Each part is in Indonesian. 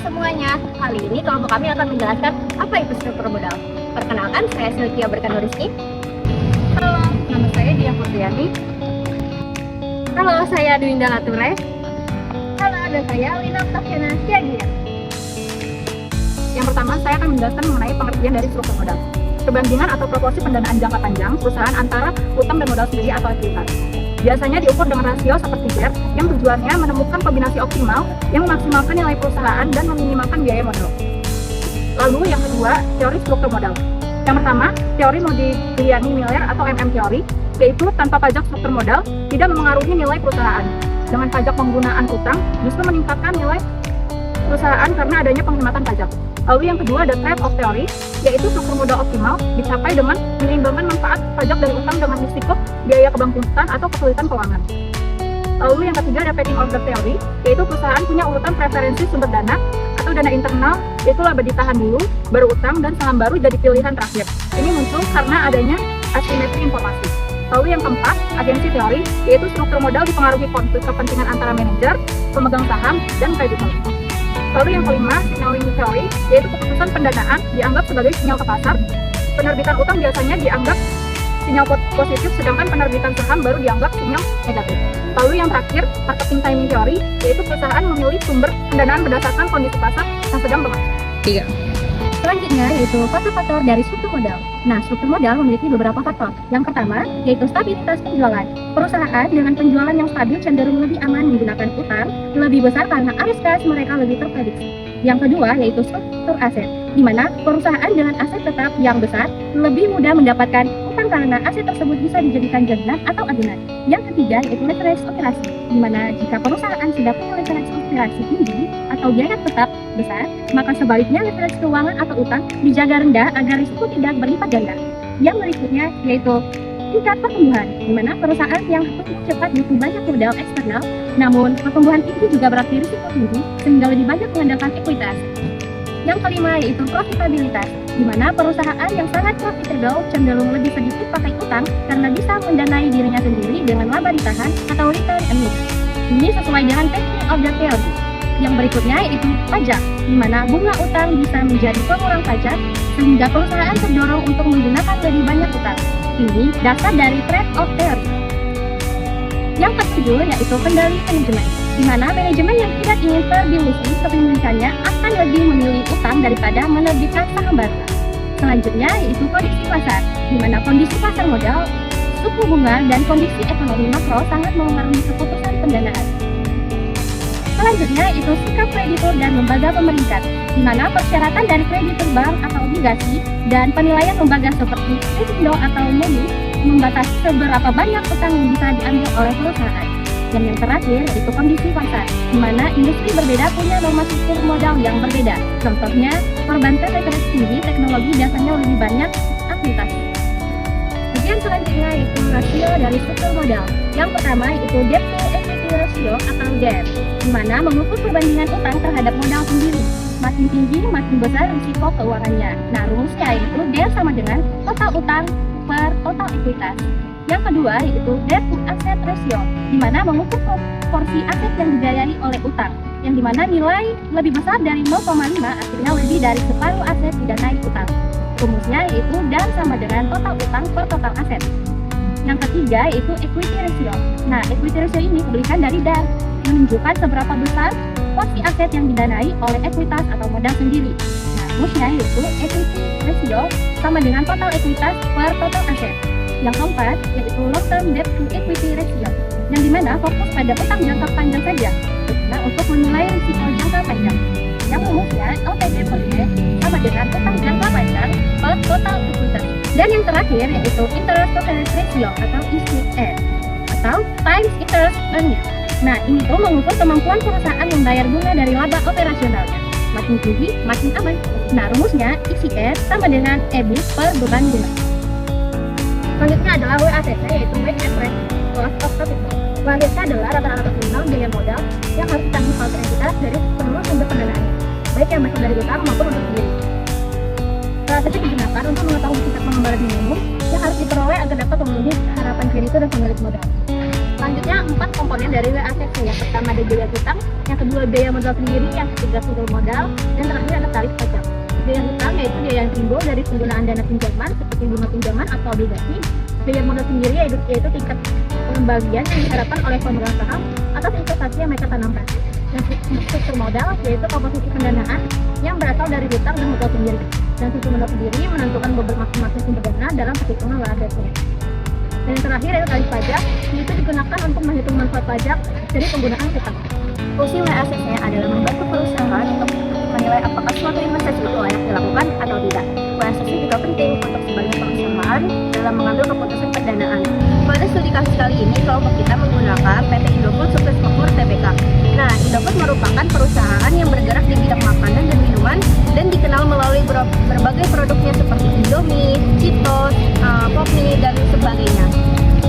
semuanya, kali ini kelompok kami akan menjelaskan apa itu struktur modal. Perkenalkan, saya Sylvia Berkanuriski. Halo, nama saya Dia Putriani. Halo, saya Dwinda Lature. Halo, dan saya Lina Tasyana Siagia. Yang pertama, saya akan menjelaskan mengenai pengertian dari struktur modal. Perbandingan atau proporsi pendanaan jangka panjang perusahaan antara utang dan modal sendiri atau ekuitas. Biasanya diukur dengan rasio seperti GER yang tujuannya menemukan kombinasi optimal yang memaksimalkan nilai perusahaan dan meminimalkan biaya modal. Lalu yang kedua, teori struktur modal. Yang pertama, teori Modigliani-Miller atau MM teori, yaitu tanpa pajak struktur modal tidak memengaruhi nilai perusahaan. Dengan pajak penggunaan utang justru meningkatkan nilai perusahaan karena adanya penghematan pajak. Lalu yang kedua ada trade-off teori, yaitu struktur modal optimal dicapai dengan menyeimbangkan manfaat pajak dari utang dengan risiko biaya kebangkrutan atau kesulitan keuangan. Lalu yang ketiga ada pecking order teori, yaitu perusahaan punya urutan preferensi sumber dana atau dana internal, yaitu laba ditahan dulu, baru utang, dan saham baru jadi pilihan terakhir. Ini muncul karena adanya asimetri informasi. Lalu yang keempat, agensi teori, yaitu struktur modal dipengaruhi konflik kepentingan antara manajer, pemegang saham, dan kreditor. Lalu yang kelima, signaling teori, yaitu keputusan pendanaan dianggap sebagai sinyal ke pasar. Penerbitan utang biasanya dianggap sinyal positif, sedangkan penerbitan saham baru dianggap sinyal negatif. Lalu yang terakhir, marketing timing teori, yaitu perusahaan memilih sumber pendanaan berdasarkan kondisi pasar yang sedang berlangsung. 3. Selanjutnya yaitu faktor-faktor dari struktur modal. Nah, struktur modal memiliki beberapa faktor. Yang pertama yaitu stabilitas penjualan. Perusahaan dengan penjualan yang stabil cenderung lebih aman menggunakan utang lebih besar karena arus kas mereka lebih terprediksi. Yang kedua yaitu struktur aset, di mana perusahaan dengan aset tetap yang besar lebih mudah mendapatkan utang karena aset tersebut bisa dijadikan jaminan atau agunan. Yang ketiga yaitu leverage operasi, di mana jika perusahaan sudah punya leverage operasi tinggi atau biaya tetap besar, maka sebaliknya leverage keuangan atau utang dijaga rendah agar risiko tidak berlipat ganda. Yang berikutnya yaitu tingkat pertumbuhan, di mana perusahaan yang tumbuh cepat butuh banyak modal eksternal, namun pertumbuhan tinggi juga berarti risiko tinggi sehingga lebih banyak mengandalkan ekuitas. Yang kelima yaitu profitabilitas, di mana perusahaan yang sangat profitable cenderung lebih sedikit pakai utang karena bisa mendanai dirinya sendiri dengan laba ditahan atau return earnings. Ini sesuai dengan pecking order theory. Yang berikutnya yaitu pajak, di mana bunga utang bisa menjadi pengurang pajak sehingga perusahaan terdorong untuk menggunakan lebih banyak utang. Ini dasar dari trade-off theory. Yang ketujuh yaitu kendali manajemen, di mana manajemen yang tidak ingin terdilusi kepemilikannya akan lebih memilih utang daripada menerbitkan saham baru. Selanjutnya yaitu kondisi pasar, di mana kondisi pasar modal, suku bunga, dan kondisi ekonomi makro sangat mempengaruhi keputusan pendanaan. Selanjutnya itu sikap kreditur dan lembaga pemerintah, di mana persyaratan dari kreditur bank atau obligasi dan penilaian lembaga seperti Kreditndo atau Moody's membatasi seberapa banyak utang yang bisa diambil oleh perusahaan. Dan yang terakhir yaitu kondisi pasar, di mana industri berbeda punya norma struktur modal yang berbeda. Contohnya, perbankan leverage tinggi teknologi biasanya lebih banyak aktivitas. Bagian selanjutnya yaitu rasio dari struktur modal. Yang pertama yaitu debt to equity ratio atau DER, di mana mengukur perbandingan utang terhadap modal sendiri. Makin tinggi, makin besar risiko keuangannya. Nah, rumusnya yaitu DER sama dengan total utang per total ekuitas. Yang kedua yaitu debt to asset ratio, di mana mengukur proporsi aset yang dibiayai oleh utang, yang dimana nilai lebih besar dari 0,5 akhirnya lebih dari separuh aset didanai utang. Rumusnya yaitu DAR sama dengan total utang per total aset. Yang ketiga yaitu equity ratio. Nah, equity ratio ini diberikan dari DAR, menunjukkan seberapa besar porsi aset yang didanai oleh ekuitas atau modal sendiri. Nah, rumusnya yaitu equity ratio sama dengan total ekuitas per total aset. Yang keempat yaitu long term debt to equity ratio, yang dimana fokus pada utang jangka panjang saja, nah untuk menilai risiko jangka panjang. Yang rumusnya LTV per D sama dengan utang jangka panjang per total ekuitas. Dan yang terakhir yaitu interest coverage ratio atau ICR atau times interest earnings. Nah, ini tuh mengukur kemampuan perusahaan membayar bunga dari laba operasionalnya. Makin tinggi, makin aman. Nah, rumusnya ICR sama dengan EBIT per beban bunga. Selanjutnya adalah WACC, yaitu Weight Average Cost of Capital. WACC adalah rata-rata nominal biaya modal yang harus ditanggung oleh entitas dari seluruh sumber pendanaannya, baik yang masuk dari utang maupun untuk sendiri. WACC digunakan untuk mengetahui tingkat pengembangan minimum yang harus diperoleh agar dapat memenuhi harapan kreditur dan pemilik modal. Selanjutnya 4 komponen dari WACC. Yang pertama ada biaya hutang, yang kedua biaya modal sendiri, yang ketiga single modal, dan terakhir ada tarif pajak. Biaya hutang yaitu biaya yang timbul dari penggunaan dana pinjaman seperti bunga pinjaman atau obligasi. Biaya modal sendiri yaitu tingkat pembagian yang diharapkan oleh pemegang saham atas investasi yang mereka tanamkan. Dan struktur modal yaitu komposisi pendanaan yang berasal dari hutang dan modal sendiri. Dan struktur modal sendiri menentukan beberapa masing-masing sumber dana dalam perhitungan WACC. Dan yang terakhir yaitu tarif pajak, itu digunakan untuk menghitung manfaat pajak dari penggunaan hutang. Fungsi WACC adalah membantu perusahaan untuk menilai apakah suatu investasi itu layak dilakukan atau tidak. WACC juga penting untuk sebagai perusahaan dalam mengambil keputusan pendanaan. Pada studi kasus kali ini, kelompok kita menggunakan PT Indofood Sukses Makmur Tbk. Nah, Indofood merupakan perusahaan yang bergerak di bidang makanan dan minuman dan dikenal melalui berbagai produknya seperti Indomie, Cheetos, Popmi, dan sebagainya.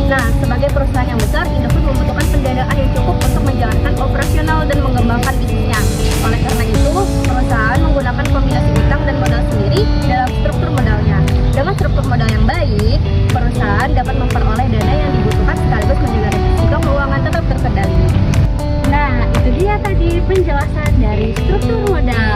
Nah, sebagai perusahaan yang besar, Indofood membutuhkan pendanaan yang cukup untuk menjalankan operasional dan mengembangkan bisnisnya. Oleh karena itu, perusahaan menggunakan kombinasi utang dan modal sendiri dalam struktur modalnya. Dengan struktur modal yang baik, perusahaan dapat memperoleh dana yang dibutuhkan sekaligus menjaga risiko keuangan tetap terkendali. Nah, itu dia tadi penjelasan dari struktur modal.